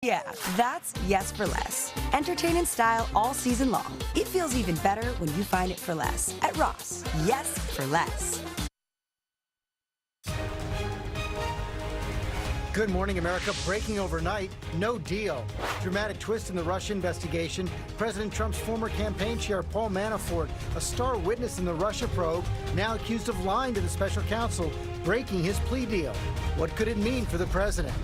Yeah, that's yes for less. Entertain in style all season long. It feels even better when you find it for less at Ross. Yes for less. Good morning, America. Breaking overnight, no deal. Dramatic twist in the Russia investigation. President Trump's former campaign chair, Paul Manafort, a star witness in the Russia probe, now accused of lying to the special counsel, breaking his plea deal. What could it mean for the president?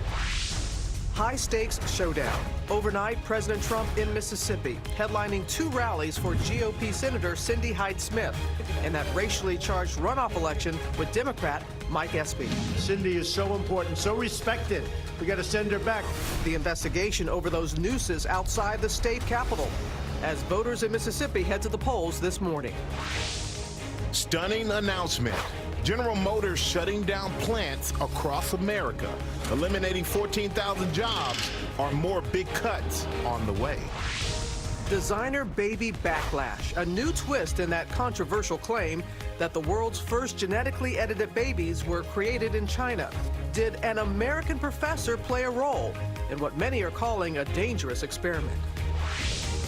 High-stakes showdown. Overnight, President Trump in Mississippi, headlining 2 rallies for GOP Senator Cindy Hyde-Smith in that racially charged runoff election with Democrat Mike Espy. Cindy is so important, so respected. We got to send her back. The investigation over those nooses outside the state capitol as voters in Mississippi head to the polls this morning. Stunning announcement. General Motors shutting down plants across America, eliminating 14,000 jobs, or more big cuts on the way. Designer baby backlash, a new twist in that controversial claim that the world's first genetically edited babies were created in China. Did an American professor play a role in what many are calling a dangerous experiment?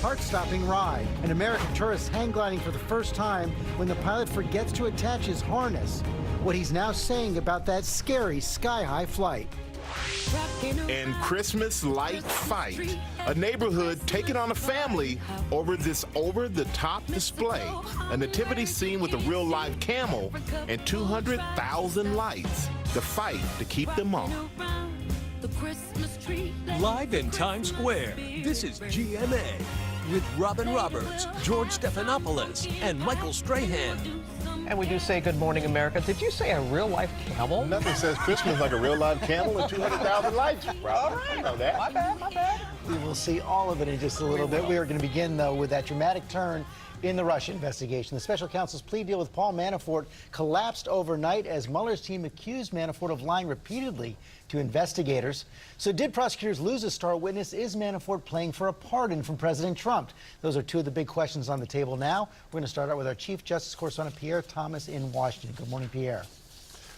Heart-stopping ride. An American tourist hang gliding for the first time when the pilot forgets to attach his harness. What he's now saying about that scary sky-high flight. And Christmas light fight. A neighborhood taking on a family over this over-the-top display. A nativity scene with a real live camel and 200,000 lights. The fight to keep them on. Live in Times Square, this is GMA with Robin Roberts, George Stephanopoulos, and Michael Strahan. And we do say good morning, America. Did you say a real-life camel? Nothing says Christmas like a real-life camel and 200,000 lights. All right. You know that. My bad. We will see all of it in just a little bit. We are going to begin, though, with that dramatic turn in the Russia investigation. The special counsel's plea deal with Paul Manafort collapsed overnight as Mueller's team accused Manafort of lying repeatedly to investigators. So did prosecutors lose a star witness? Is Manafort playing for a pardon from President Trump? Those are 2 of the big questions on the table now. We're going to start out with our Chief Justice correspondent, Pierre Thomas in Washington. Good morning, Pierre.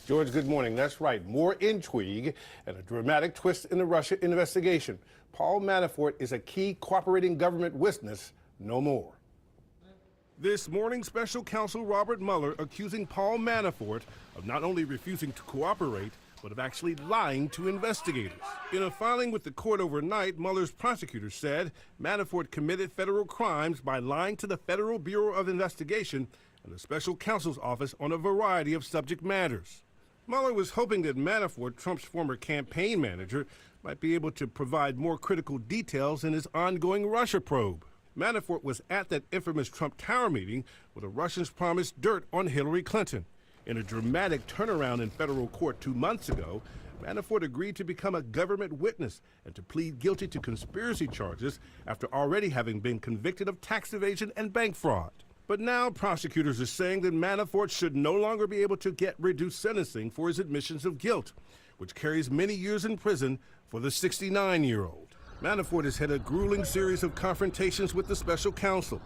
George, good morning. That's right. More intrigue and a dramatic twist in the Russia investigation. Paul Manafort is a key cooperating government witness no more. This morning, special counsel Robert Mueller accusing Paul Manafort of not only refusing to cooperate, but of actually lying to investigators. In a filing with the court overnight, Mueller's prosecutors said Manafort committed federal crimes by lying to the Federal Bureau of Investigation and the special counsel's office on a variety of subject matters. Mueller was hoping that Manafort, Trump's former campaign manager, might be able to provide more critical details in his ongoing Russia probe. Manafort was at that infamous Trump Tower meeting where the Russians promised dirt on Hillary Clinton. In a dramatic turnaround in federal court 2 months ago, Manafort agreed to become a government witness and to plead guilty to conspiracy charges after already having been convicted of tax evasion and bank fraud. But now prosecutors are saying that Manafort should no longer be able to get reduced sentencing for his admissions of guilt, which carries many years in prison for the 69-year-old. Manafort has had a grueling series of confrontations with the special counsel,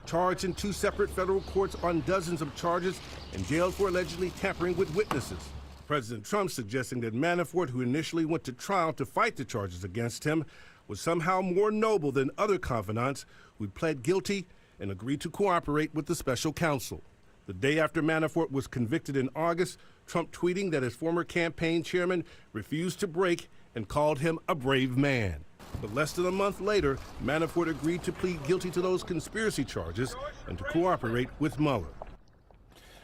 charged in 2 separate federal courts on dozens of charges and jailed for allegedly tampering with witnesses. President Trump suggesting that Manafort, who initially went to trial to fight the charges against him, was somehow more noble than other confidants who pled guilty and agreed to cooperate with the special counsel. The day after Manafort was convicted in August, Trump tweeting that his former campaign chairman refused to break and called him a brave man. But less than a month later, Manafort agreed to plead guilty to those conspiracy charges and to cooperate with Mueller.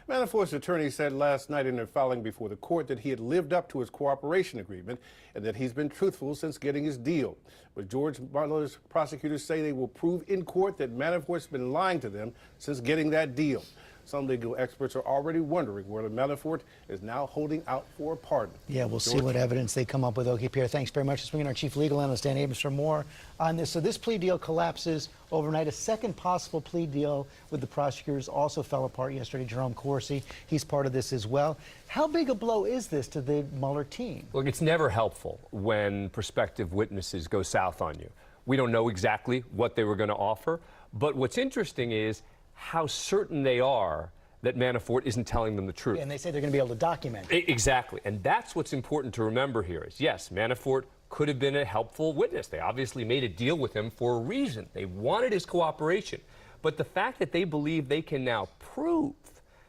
Manafort's attorney said last night in their filing before the court that he had lived up to his cooperation agreement and that he's been truthful since getting his deal. But George Mueller's prosecutors say they will prove in court that Manafort's been lying to them since getting that deal. Some legal experts are already wondering whether Manafort is now holding out for a pardon. Yeah, we'll see what evidence they come up with. Okay, Pierre, thanks very much. Let's bring in our chief legal analyst, Dan Abrams, for more on this. So this plea deal collapses overnight. A second possible plea deal with the prosecutors also fell apart yesterday. Jerome Corsi, he's part of this as well. How big a blow is this to the Mueller team? Look, it's never helpful when prospective witnesses go south on you. We don't know exactly what they were going to offer, but what's interesting is how certain they are that Manafort isn't telling them the truth. And they say they're going to be able to document it. Exactly. And that's what's important to remember here is, yes, Manafort could have been a helpful witness. They obviously made a deal with him for a reason. They wanted his cooperation. But the fact that they believe they can now prove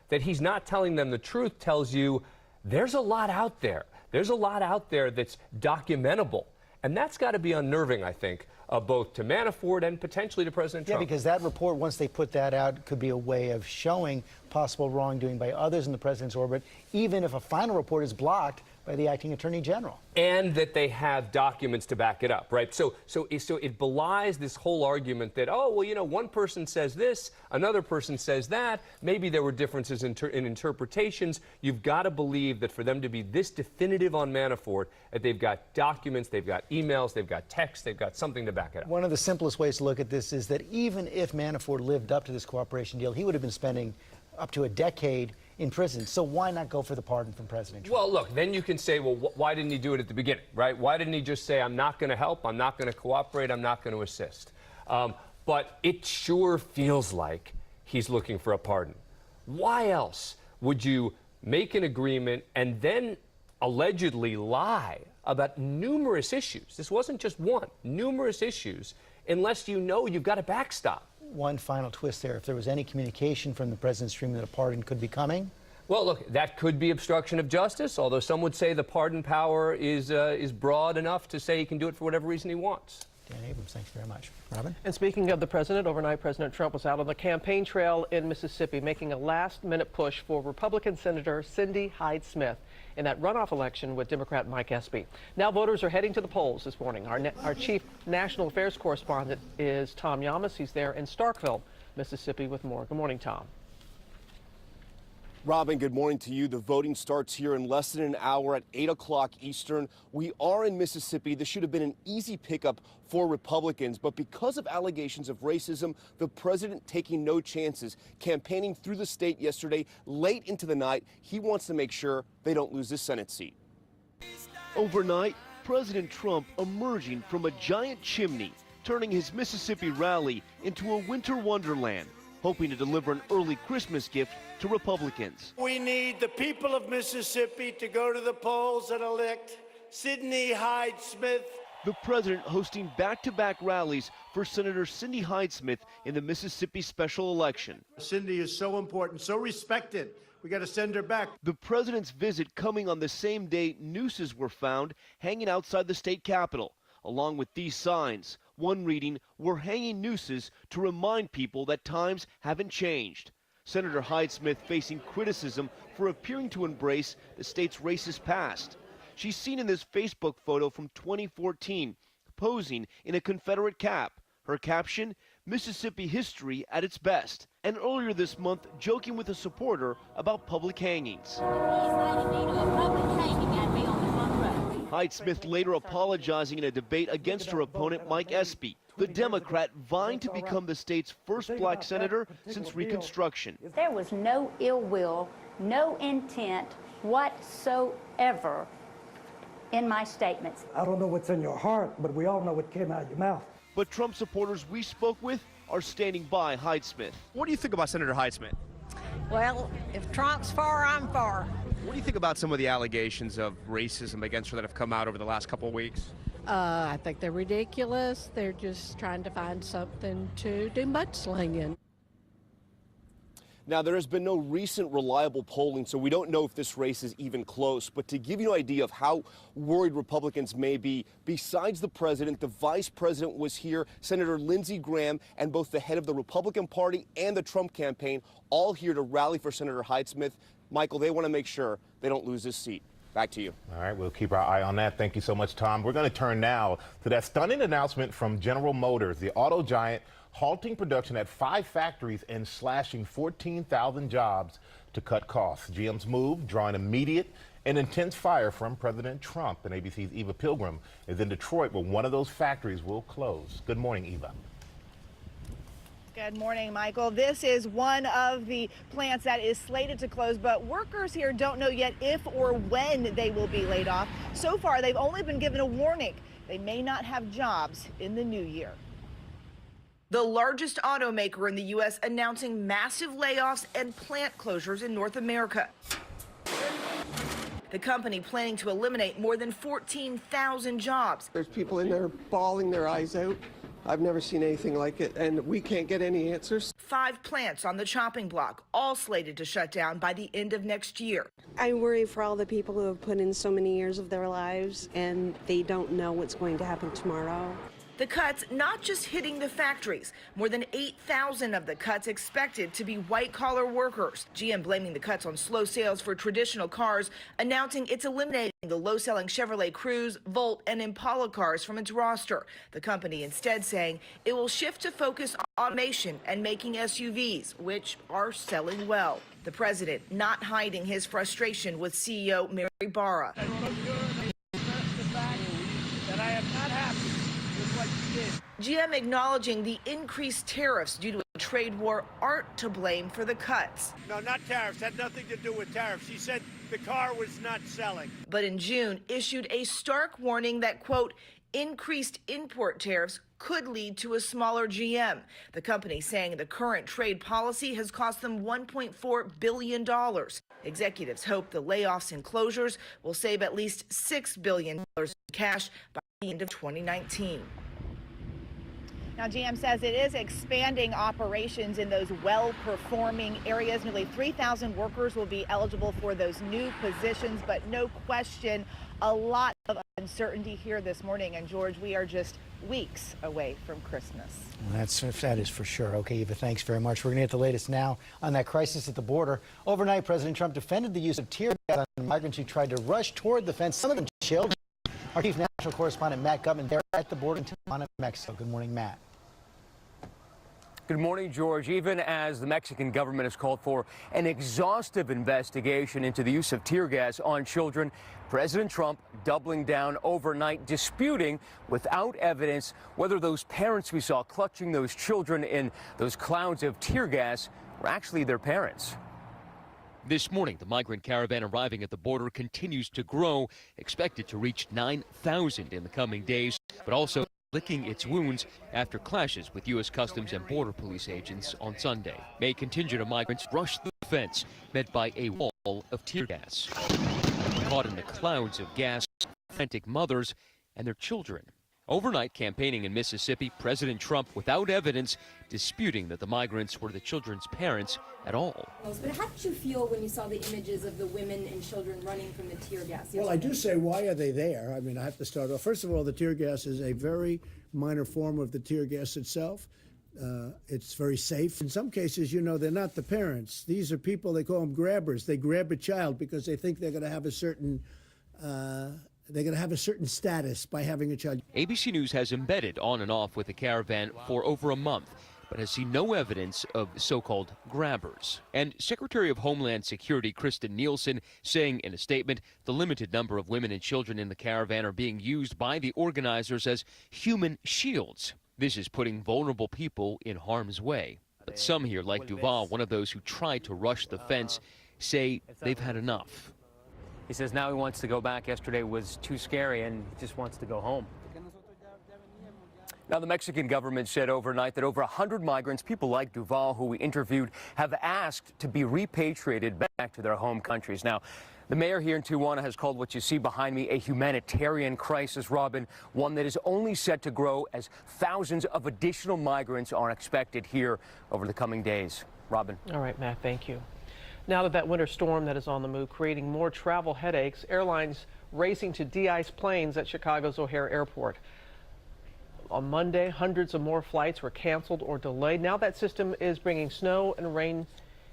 that he's not telling them the truth tells you there's a lot out there. There's a lot out there that's documentable. And that's got to be unnerving, I think, both to Manafort and potentially to President Trump. Yeah, because that report, once they put that out, could be a way of showing possible wrongdoing by others in the president's orbit, even if a final report is blocked by the acting attorney general. And that they have documents to back it up, right? So it belies this whole argument that, oh, well, you know, one person says this, another person says that. Maybe there were differences in interpretations. You've got to believe that for them to be this definitive on Manafort, that they've got documents, they've got emails, they've got texts, they've got something to back it up. One of the simplest ways to look at this is that even if Manafort lived up to this cooperation deal, he would have been spending up to a decade in prison. So why not go for the pardon from President Trump? Well, look, then you can say, well, why didn't he do it at the beginning, right? Why didn't he just say, I'm not going to help, I'm not going to cooperate, I'm not going to assist? But it sure feels like he's looking for a pardon. Why else would you make an agreement and then allegedly lie about numerous issues? This wasn't just one, numerous issues, unless you know you've got a backstop. One final twist there. If there was any communication from the president stream that a pardon could be coming? Well, look, that could be obstruction of justice, although some would say the pardon power is broad enough to say he can do it for whatever reason he wants. Dan Abrams, thanks very much. Robin? And speaking of the president, overnight President Trump was out on the campaign trail in Mississippi, making a last-minute push for Republican Senator Cindy Hyde-Smith in that runoff election with Democrat Mike Espy. Now voters are heading to the polls this morning. Our chief national affairs correspondent is Tom Yamas. He's there in Starkville, Mississippi with more. Good morning, Tom. Robin, good morning to you. The voting starts here in less than an hour at 8 o'clock Eastern. We are in Mississippi. This should have been an easy pickup for Republicans, but because of allegations of racism, the president taking no chances, campaigning through the state yesterday late into the night, he wants to make sure they don't lose this Senate seat. Overnight, President Trump emerging from a giant chimney, turning his Mississippi rally into a winter wonderland, hoping to deliver an early Christmas gift to Republicans. We need the people of Mississippi to go to the polls and elect Cindy Hyde-Smith. The president hosting back-to-back rallies for Senator Cindy Hyde-Smith in the Mississippi special election. Cindy is so important, so respected. We got to send her back. The president's visit coming on the same day nooses were found hanging outside the state capitol, along with these signs. One reading, "We're hanging nooses to remind people that times haven't changed." Senator Hyde-Smith facing criticism for appearing to embrace the state's racist past. She's seen in this Facebook photo from 2014, posing in a Confederate cap. Her caption, "Mississippi history at its best." And earlier this month, joking with a supporter about public hangings. Hyde-Smith later apologizing in a debate against her opponent, Mike Espy, the Democrat vying to become the state's first black senator since Reconstruction. There was no ill will, no intent whatsoever in my statements. I don't know what's in your heart, but we all know what came out of your mouth. But Trump supporters we spoke with are standing by Hyde-Smith. What do you think about Senator Hyde-Smith? Well, if Trump's for, I'm for. What do you think about some of the allegations of racism against her that have come out over the last couple of weeks? I think they're ridiculous. They're just trying to find something to do mudslinging. Now, there has been no recent reliable polling, so we don't know if this race is even close. But to give you an idea of how worried Republicans may be, besides the president, the vice president was here, Senator Lindsey Graham, and both the head of the Republican Party and the Trump campaign, all here to rally for Senator Hyde-Smith. Michael, they want to make sure they don't lose this seat. Back to you. All right, we'll keep our eye on that. Thank you so much, Tom. We're going to turn now to that stunning announcement from General Motors, the auto giant, halting production at 5 factories and slashing 14,000 jobs to cut costs. GM's move drawing immediate and intense fire from President Trump. And ABC's Eva Pilgrim is in Detroit, where one of those factories will close. Good morning, Eva. Good morning, Michael. This is one of the plants that is slated to close, but workers here don't know yet if or when they will be laid off. So far, they've only been given a warning. They may not have jobs in the new year. The largest automaker in the U.S. announcing massive layoffs and plant closures in North America. The company planning to eliminate more than 14,000 jobs. There's people in there bawling their eyes out. I've never seen anything like it, and we can't get any answers. 5 plants on the chopping block, all slated to shut down by the end of next year. I worry for all the people who have put in so many years of their lives, and they don't know what's going to happen tomorrow. The cuts not just hitting the factories. More than 8,000 of the cuts expected to be white-collar workers. GM blaming the cuts on slow sales for traditional cars, announcing it's eliminating the low-selling Chevrolet Cruze, Volt, and Impala cars from its roster. The company instead saying it will shift to focus on automation and making SUVs, which are selling well. The president not hiding his frustration with CEO Mary Barra. GM acknowledging the increased tariffs due to a trade war aren't to blame for the cuts. No, not tariffs. Had nothing to do with tariffs. She said the car was not selling. But in June, issued a stark warning that, quote, increased import tariffs could lead to a smaller GM. The company saying the current trade policy has cost them $1.4 billion. Executives hope the layoffs and closures will save at least $6 billion in cash by the end of 2019. Now, GM says it is expanding operations in those well-performing areas. Nearly 3,000 workers will be eligible for those new positions, but no question, a lot of uncertainty here this morning. And George, we are just weeks away from Christmas. Well, that is for sure. Okay, Eva, thanks very much. We're going to get the latest now on that crisis at the border. Overnight, President Trump defended the use of tear gas on migrants who tried to rush toward the fence, some of them children. Our chief national correspondent, Matt Gutman, there at the border in Tijuana, Mexico. Good morning, Matt. Good morning, George. Even as the Mexican government has called for an exhaustive investigation into the use of tear gas on children, President Trump doubling down overnight, disputing without evidence whether those parents we saw clutching those children in those clouds of tear gas were actually their parents. This morning, the migrant caravan arriving at the border continues to grow, expected to reach 9,000 in the coming days, but also licking its wounds after clashes with U.S. Customs and Border Police agents on Sunday. A contingent of migrants rushed through the fence, met by a wall of tear gas. Caught in the clouds of gas, frantic mothers and their children. Overnight campaigning in Mississippi, President Trump, without evidence, disputing that the migrants were the children's parents at all. But how did you feel when you saw the images of the women and children running from the tear gas? Well, I do say, why are they there? I mean, I have to start off. First of all, the tear gas is a very minor form of the tear gas itself. It's very safe. In some cases, you know, they're not the parents. These are people, they call them grabbers. They grab a child because they think they're going to have a certain status by having a child. ABC News has embedded on and off with the caravan for over a month, but has seen no evidence of so-called grabbers. And Secretary of Homeland Security Kristen Nielsen saying in a statement the limited number of women and children in the caravan are being used by the organizers as human shields. This is putting vulnerable people in harm's way. But some here, like Duval, one of those who tried to rush the fence, say they've had enough. He says now he wants to go back. Yesterday was too scary and he just wants to go home. Now, the Mexican government said overnight that over 100 migrants, people like Duval, who we interviewed, have asked to be repatriated back to their home countries. Now, the mayor here in Tijuana has called what you see behind me a humanitarian crisis, Robin, one that is only set to grow as thousands of additional migrants are expected here over the coming days. Robin. All right, Matt, thank you. Now that winter storm that is on the move, creating more travel headaches, airlines racing to de-ice planes at Chicago's O'Hare Airport. On Monday, hundreds of more flights were canceled or delayed. Now that system is bringing snow and rain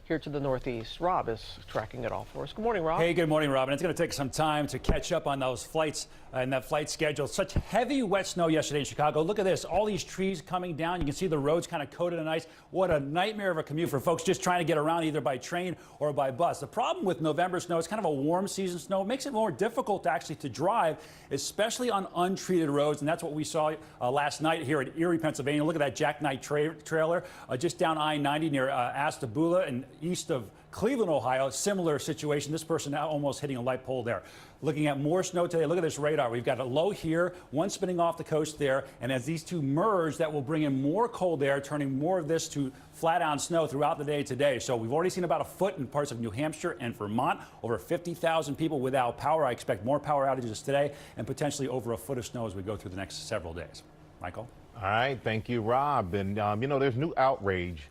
here to the Northeast. Rob is tracking it all for us. Good morning, Rob. Hey, good morning, Robin. It's going to take some time to catch up on those flights and that flight schedule. Such heavy wet snow yesterday in Chicago. Look at this. All these trees coming down. You can see the roads kind of coated in ice. What a nightmare of a commute for folks just trying to get around either by train or by bus. The problem with November snow, it's kind of a warm season snow. It makes it more difficult actually to drive, especially on untreated roads. And that's what we saw last night here at Erie, Pennsylvania. Look at that jackknife trailer just down I-90 near Astabula. And east of Cleveland, Ohio. Similar situation. This person now almost hitting a light pole there. Looking at more snow today. Look at this radar. We've got a low here, one spinning off the coast there. And as these two merge, that will bring in more cold air, turning more of this to flat-out snow throughout the day today. So we've already seen about a foot in parts of New Hampshire and Vermont. Over 50,000 people without power. I expect more power outages today and potentially over a foot of snow as we go through the next several days. Michael? All right, thank you, Rob. And, you know, there's new outrage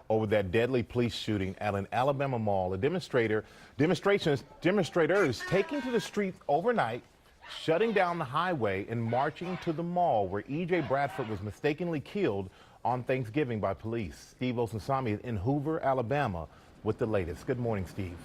over that deadly police shooting at an Alabama mall. A demonstrators taking to the streets overnight, shutting down the highway and marching to the mall where E.J. Bradford was mistakenly killed on Thanksgiving by police. Steve Osensami is in Hoover, Alabama with the latest. Good morning, Steve.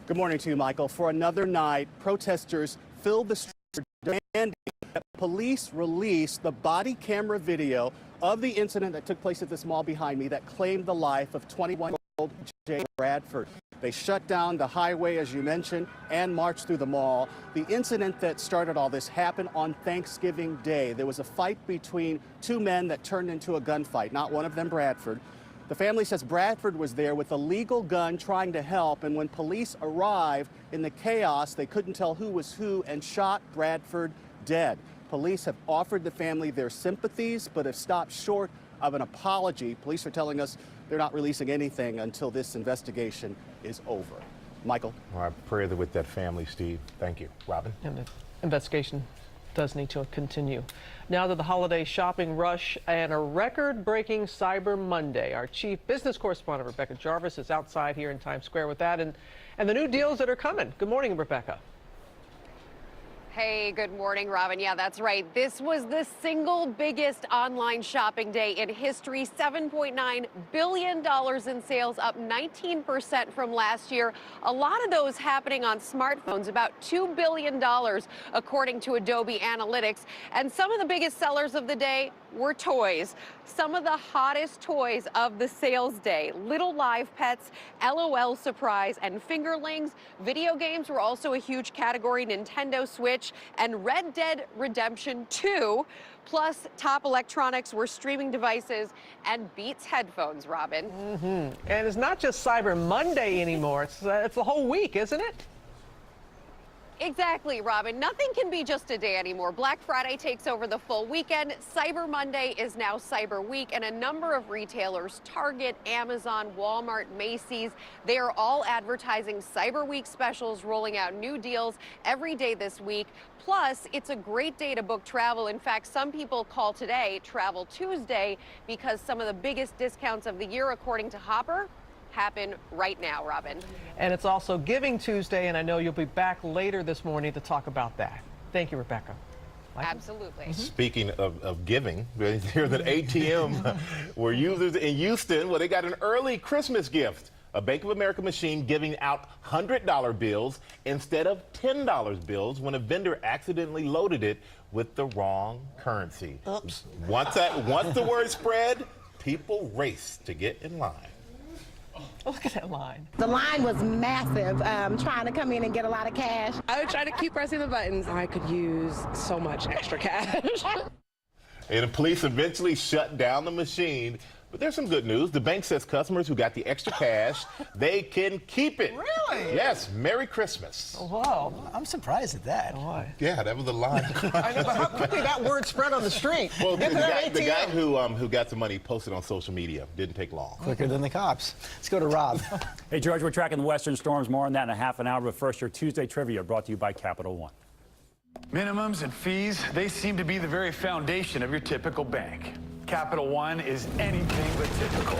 Good morning to you, Michael. For another night, protesters filled the streets demanding that police release the body camera video of the incident that took place at this mall behind me that claimed the life of 21-year-old J. Bradford. They shut down the highway, as you mentioned, and marched through the mall. The incident that started all this happened on Thanksgiving Day. There was a fight between two men that turned into a gunfight, not one of them Bradford. The family says Bradford was there with a legal gun trying to help, and when police arrived in the chaos, they couldn't tell who was who and shot Bradford dead. Police have offered the family their sympathies, but have stopped short of an apology. Police are telling us they're not releasing anything until this investigation is over. Michael? All right, prayer with that family, Steve. Thank you. Robin? And the investigation does need to continue. Now to the holiday shopping rush and a record-breaking Cyber Monday. Our chief business correspondent, Rebecca Jarvis, is outside here in Times Square with that and the new deals that are coming. Good morning, Rebecca. Hey, good morning, Robin. Yeah, that's right. This was the single biggest online shopping day in history. $7.9 billion in sales, up 19% from last year. A lot of those happening on smartphones, about $2 billion, according to Adobe Analytics. And some of the biggest sellers of the day were toys. Some of the hottest toys of the sales day: little live pets, LOL Surprise, and fingerlings. Video games were also a huge category: Nintendo Switch and Red Dead Redemption 2. Plus, top electronics were streaming devices and Beats headphones, Robin. And it's not just Cyber Monday anymore. It's the whole week, isn't it? Exactly, Robin. Nothing can be just a day anymore. Black Friday takes over the full weekend. Cyber Monday is now Cyber Week, and a number of retailers, Target, Amazon, Walmart, Macy's, they are all advertising Cyber Week specials, rolling out new deals every day this week. Plus, it's a great day to book travel. In fact, some people call today Travel Tuesday because some of the biggest discounts of the year, according to Hopper, happen right now, Robin. And it's also Giving Tuesday, and I know you'll be back later this morning to talk about that. Thank you, Rebecca. Michael? Absolutely. Speaking of giving, there's an ATM where users in Houston, well, they got an early Christmas gift. A Bank of America machine giving out $100 bills instead of $10 bills when a vendor accidentally loaded it with the wrong currency. Oops. Once the word spread, people raced to get in line. Look at that line. The line was massive, trying to come in and get a lot of cash. I would try to keep pressing the buttons. I could use so much extra cash. And the police eventually shut down the machine. But there's some good news. The bank says customers who got the extra cash, they can keep it. Really? Yes. Merry Christmas. Oh, wow. I'm surprised at that. Why? Yeah, that was a line. I know, but how quickly that word spread on the street? Well, the guy who got the money posted on social media. Didn't take long. Quicker than the cops. Let's go to Rob. Hey, George, we're tracking the western storms. More on that in a half an hour. But first, your Tuesday trivia brought to you by Capital One. Minimums and fees, they seem to be the very foundation of your typical bank. Capital One is anything but typical.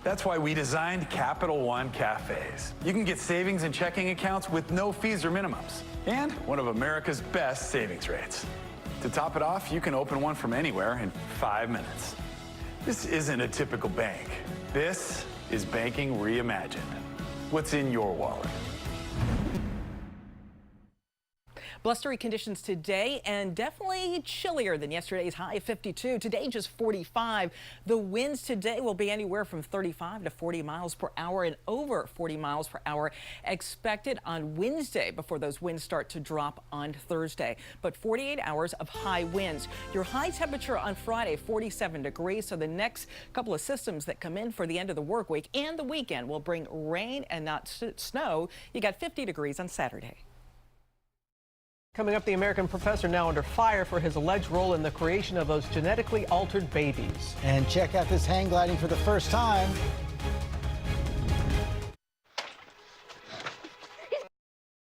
That's why we designed Capital One Cafes. You can get savings and checking accounts with no fees or minimums, and one of America's best savings rates. To top it off, you can open one from anywhere in 5 minutes. This isn't a typical bank. This is banking reimagined. What's in your wallet? Blustery conditions today and definitely chillier than yesterday's high of 52. Today just 45. The winds today will be anywhere from 35 to 40 miles per hour and over 40 miles per hour expected on Wednesday before those winds start to drop on Thursday. But 48 hours of high winds. Your high temperature on Friday, 47 degrees. So the next couple of systems that come in for the end of the work week and the weekend will bring rain and not snow. You got 50 degrees on Saturday. Coming up, the American professor now under fire for his alleged role in the creation of those genetically altered babies. And check out this hang gliding for the first time.